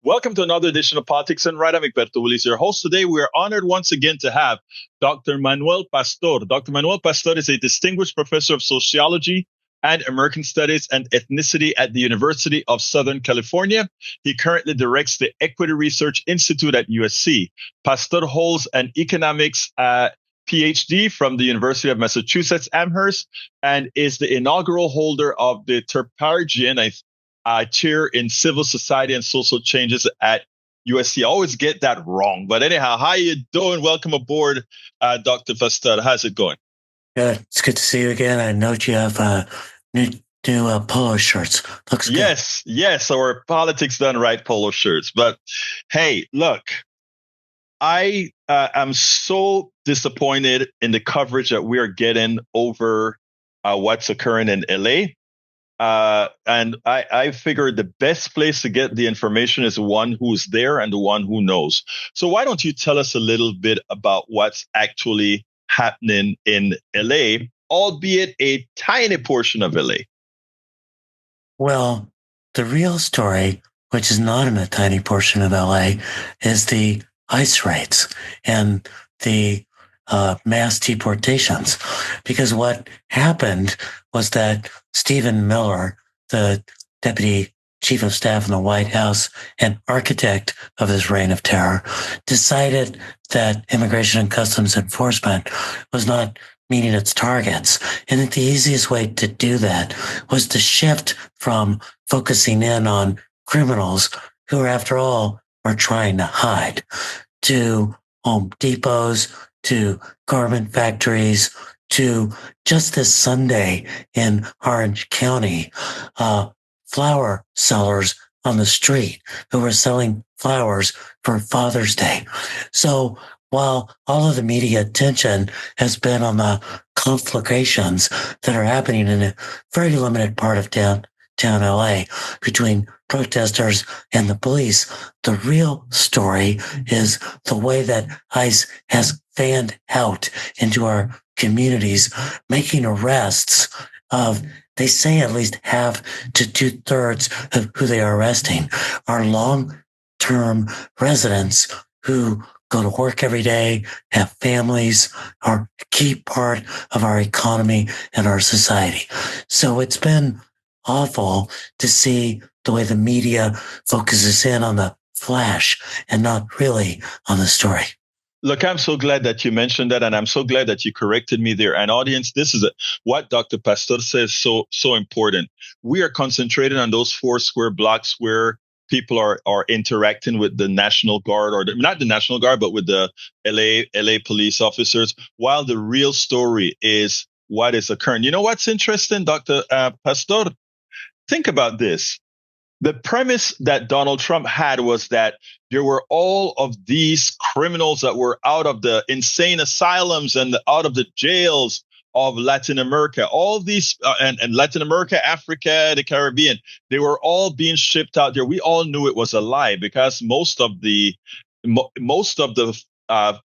Welcome to another edition of Politics and Right. I'm Egberto, Willies, your host. Today, we are honored once again to have Dr. Manuel Pastor. Dr. Manuel Pastor is a distinguished professor of sociology and American Studies and Ethnicity at the University of Southern California. He currently directs the Equity Research Institute at USC. Pastor holds an economics PhD from the University of Massachusetts Amherst and is the inaugural holder of the Terpargian chair in civil society and social changes at USC. I always get that wrong. But anyhow, how you doing? Welcome aboard, Dr. Pastor. How's it going? Good. It's good to see you again. I note you have new polo shirts. Looks good. Yes. Our Politics Done Right polo shirts. But hey, look, I am so disappointed in the coverage that we are getting over what's occurring in LA. And I figured the best place to get the information is the one who's there and the one who knows. So why don't you tell us a little bit about what's actually happening in LA, albeit a tiny portion of LA? Well, the real story, which is not in a tiny portion of LA, is the ICE raids and the mass deportations. Because what happened was that Stephen Miller, the deputy chief of staff in the White House and architect of this reign of terror, decided that Immigration and Customs Enforcement was not meeting its targets. And that the easiest way to do that was to shift from focusing in on criminals who, after all, are trying to hide, to Home Depots, to garment factories, to just this Sunday in Orange County, flower sellers on the street who were selling flowers for Father's Day. So while all of the media attention has been on the conflagrations that are happening in a very limited part of downtown LA between protesters and the police, the real story is the way that ICE has fanned out into our communities, making arrests of, they say, at least half to 2/3 of who they are arresting are long-term residents who go to work every day, have families, are a key part of our economy and our society. So it's been awful to see the way the media focuses in on the flash and not really on the story. Look, I'm so glad that you mentioned that, and I'm so glad that you corrected me there. And audience, this is what Dr. Pastor says so important. We are concentrated on those 4 square blocks where people are interacting with the National Guard, or not the National Guard, but with the LA police officers, while the real story is what is occurring. You know what's interesting, Dr. Pastor? Think about this. The premise that Donald Trump had was that there were all of these criminals that were out of the insane asylums and out of the jails of Latin America, all these and Latin America, Africa, the Caribbean, they were all being shipped out there. We all knew it was a lie because most of the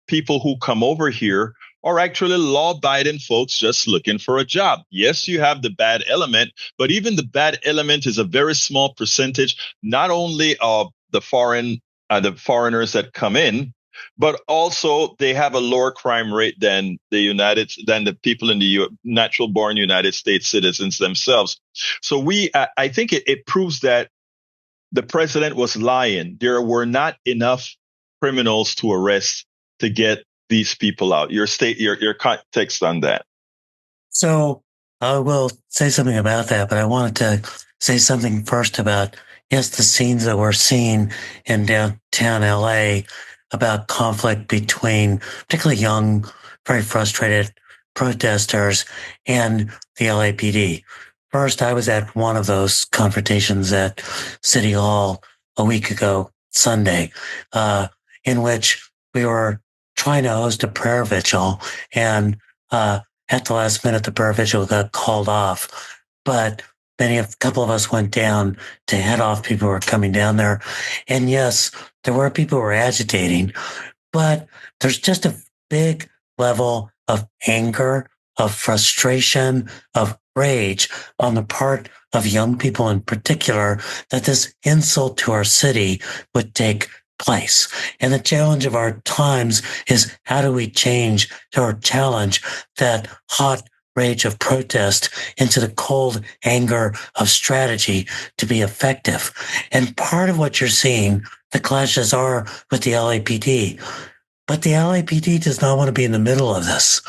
people who come over here are actually law-abiding folks just looking for a job. Yes, you have the bad element, but even the bad element is a very small percentage, not only of the foreigners that come in, but also they have a lower crime rate than the people in the natural-born United States citizens themselves. So I think it proves that the president was lying. There were not enough criminals to arrest to get these people out. Your context on that. So I will say something about that, but I wanted to say something first about, yes, the scenes that we're seeing in downtown LA about conflict between particularly young, very frustrated protesters and the LAPD. First, I was at one of those confrontations at City Hall a week ago, Sunday, in which we were trying to host a prayer vigil, and at the last minute, the prayer vigil got called off. But a couple of us went down to head off people who were coming down there. And yes, there were people who were agitating, but there's just a big level of anger, of frustration, of rage on the part of young people in particular that this insult to our city would take place. And the challenge of our times is how do we change or challenge that hot rage of protest into the cold anger of strategy to be effective. And part of what you're seeing, the clashes are with the LAPD. But the LAPD does not want to be in the middle of this.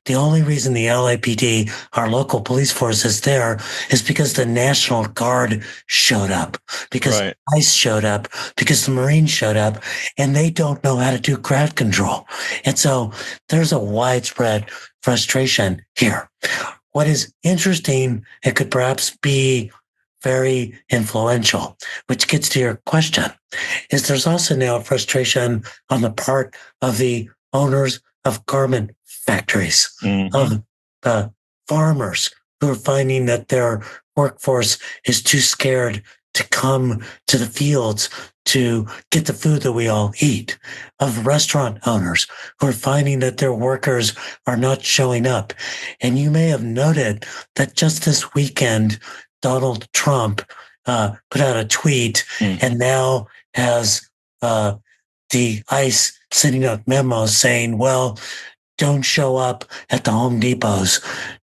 The only reason the LAPD, our local police force, is there is because the National Guard showed up, because ICE showed up, because the Marines showed up, and they don't know how to do crowd control. And so there's a widespread frustration here. What is interesting, it could perhaps be very influential, which gets to your question, is there's also now frustration on the part of the owners of garment factories, of the farmers who are finding that their workforce is too scared to come to the fields to get the food that we all eat, of restaurant owners who are finding that their workers are not showing up. And you may have noted that just this weekend, Donald Trump put out a tweet and now has the ICE sending out memos saying, well, don't show up at the Home Depots.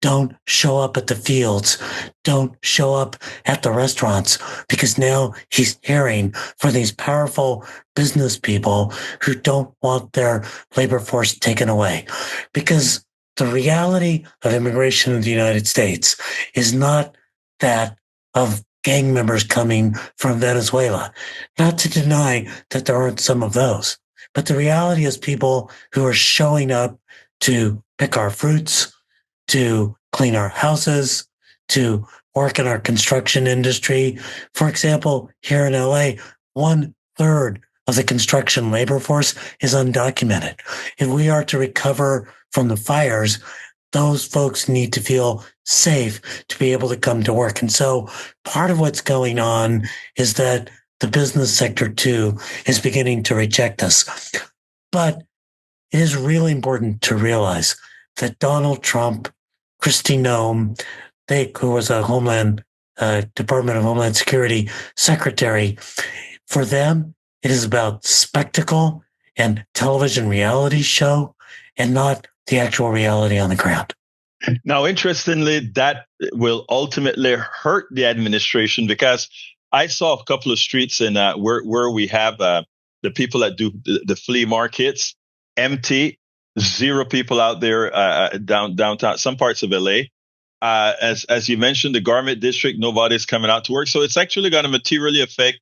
Don't show up at the fields. Don't show up at the restaurants, because now he's hearing for these powerful business people who don't want their labor force taken away. Because the reality of immigration in the United States is not that of gang members coming from Venezuela. Not to deny that there aren't some of those, but the reality is people who are showing up to pick our fruits, to clean our houses, to work in our construction industry. For example, here in LA, 1/3 of the construction labor force is undocumented. If we are to recover from the fires, those folks need to feel safe to be able to come to work. And so part of what's going on is that the business sector too is beginning to reject us. But it is really important to realize that Donald Trump, Kristi Noem, who was a Department of Homeland Security secretary, for them, it is about spectacle and television reality show and not the actual reality on the ground. Now, interestingly, that will ultimately hurt the administration, because I saw a couple of streets in where we have the people that do the flea markets empty, zero people out there downtown, some parts of LA. As you mentioned, the garment district, nobody's coming out to work. So it's actually going to materially affect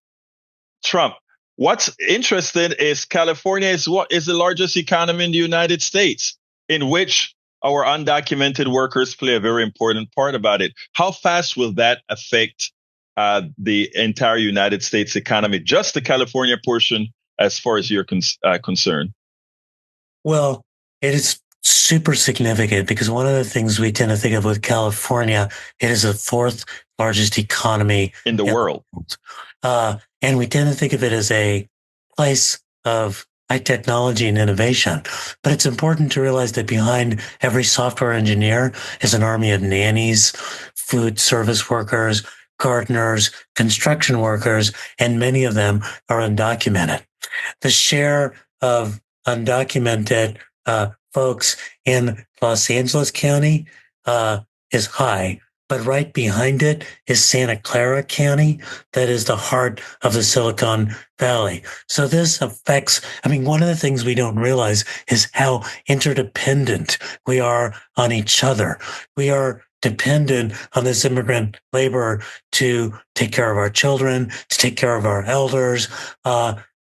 Trump. What's interesting is California is the largest economy in the United States, in which our undocumented workers play a very important part about it. How fast will that affect the entire United States economy, just the California portion, as far as you're concerned? Well, it is super significant, because one of the things we tend to think of with California, it is the fourth largest economy in the world. And we tend to think of it as a place of high technology and innovation. But it's important to realize that behind every software engineer is an army of nannies, food service workers, gardeners, construction workers, and many of them are undocumented. The share of undocumented folks in Los Angeles County is high, but right behind it is Santa Clara County. That is the heart of the Silicon Valley. So this affects, one of the things we don't realize is how interdependent we are on each other. We are dependent on this immigrant labor to take care of our children, to take care of our elders,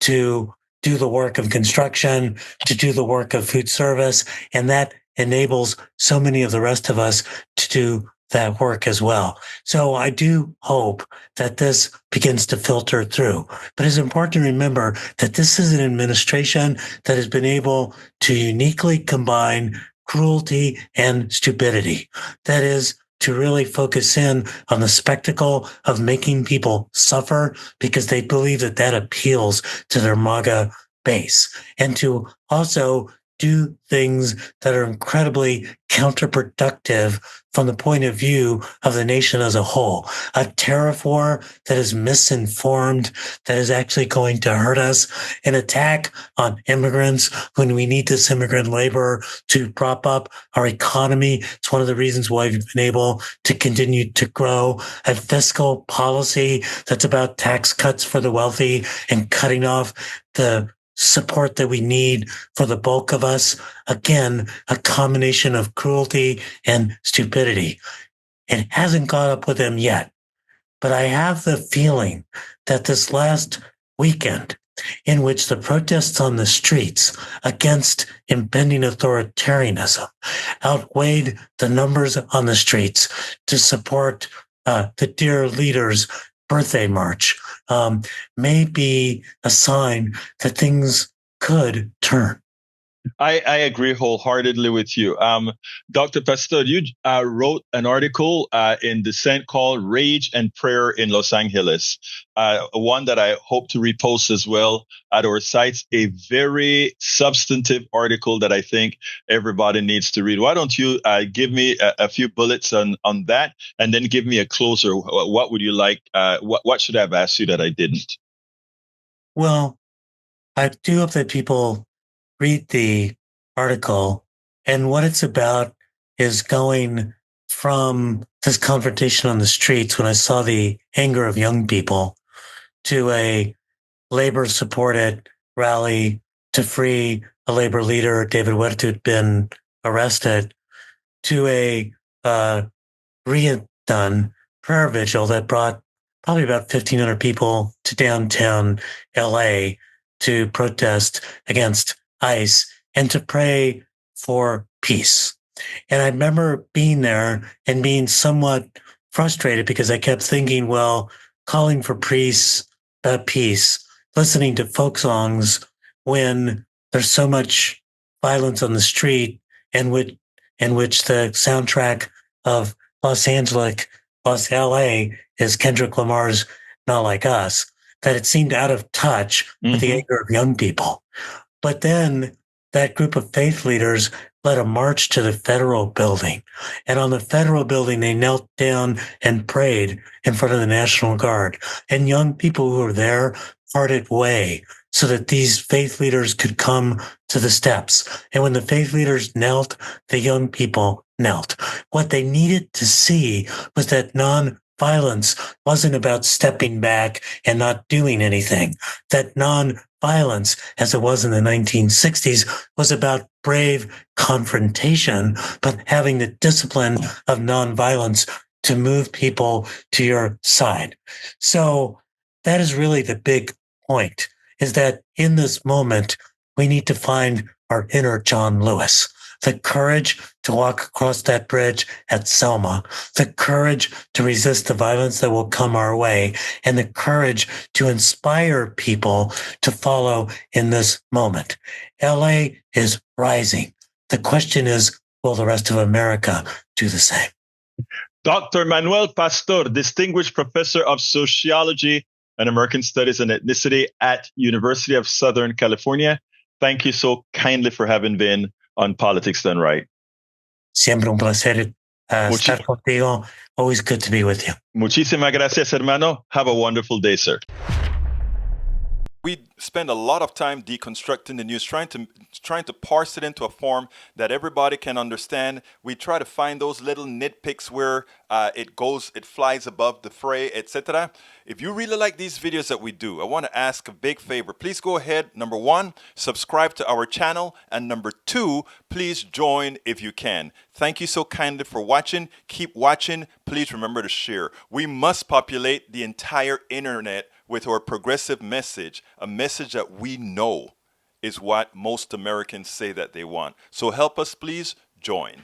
to do the work of construction, to do the work of food service. And that enables so many of the rest of us to do that work as well. So I do hope that this begins to filter through. But it's important to remember that this is an administration that has been able to uniquely combine cruelty and stupidity. That is, to really focus in on the spectacle of making people suffer because they believe that appeals to their MAGA base, and to also do things that are incredibly counterproductive from the point of view of the nation as a whole. A tariff war that is misinformed, that is actually going to hurt us, an attack on immigrants when we need this immigrant labor to prop up our economy. It's one of the reasons why we've been able to continue to grow. A fiscal policy that's about tax cuts for the wealthy and cutting off the support that we need for the bulk of us. Again, a combination of cruelty and stupidity. It hasn't caught up with them yet, but I have the feeling that this last weekend, in which the protests on the streets against impending authoritarianism outweighed the numbers on the streets to support the Dear Leader's birthday march, may be a sign that things could turn. I agree wholeheartedly with you. Dr. Pastor, you wrote an article in Dissent called Rage and Prayer in Los Angeles, one that I hope to repost as well at our sites, a very substantive article that I think everybody needs to read. Why don't you give me a few bullets on that, and then give me a closer. What would you like? What should I have asked you that I didn't? Well, I do hope that people read the article, and what it's about is going from this confrontation on the streets when I saw the anger of young people to a labor supported rally to free a labor leader, David Egberto, who'd been arrested, to a redone prayer vigil that brought probably about 1,500 people to downtown LA to protest against ICE and to pray for peace. And I remember being there and being somewhat frustrated because I kept thinking, well, calling for peace, listening to folk songs when there's so much violence on the street, in which the soundtrack of Los LA is Kendrick Lamar's Not Like Us, that it seemed out of touch with the anger of young people. But then that group of faith leaders led a march to the federal building. And on the federal building, they knelt down and prayed in front of the National Guard. And young people who were there parted way so that these faith leaders could come to the steps. And when the faith leaders knelt, the young people knelt. What they needed to see was that non-violence wasn't about stepping back and not doing anything. That non-violence, as it was in the 1960s, was about brave confrontation, but having the discipline of non-violence to move people to your side. So that is really the big point, is that in this moment, we need to find our inner John Lewis, the courage to walk across that bridge at Selma, the courage to resist the violence that will come our way, and the courage to inspire people to follow in this moment. LA is rising. The question is, will the rest of America do the same? Dr. Manuel Pastor, Distinguished Professor of Sociology and American Studies and Ethnicity at University of Southern California. Thank you so kindly for having been on Politics Done Right. Siempre un placer estar contigo. Always good to be with you. Muchísimas gracias, hermano. Have a wonderful day, sir. We spend a lot of time deconstructing the news, trying to parse it into a form that everybody can understand. We try to find those little nitpicks where it flies above the fray, etc. If you really like these videos that we do, I want to ask a big favor. Please go ahead, number one, subscribe to our channel, and number two, please join if you can. Thank you so kindly for watching. Keep watching. Please remember to share. We must populate the entire internet with our progressive message, a message that we know is what most Americans say that they want. So help us, please join.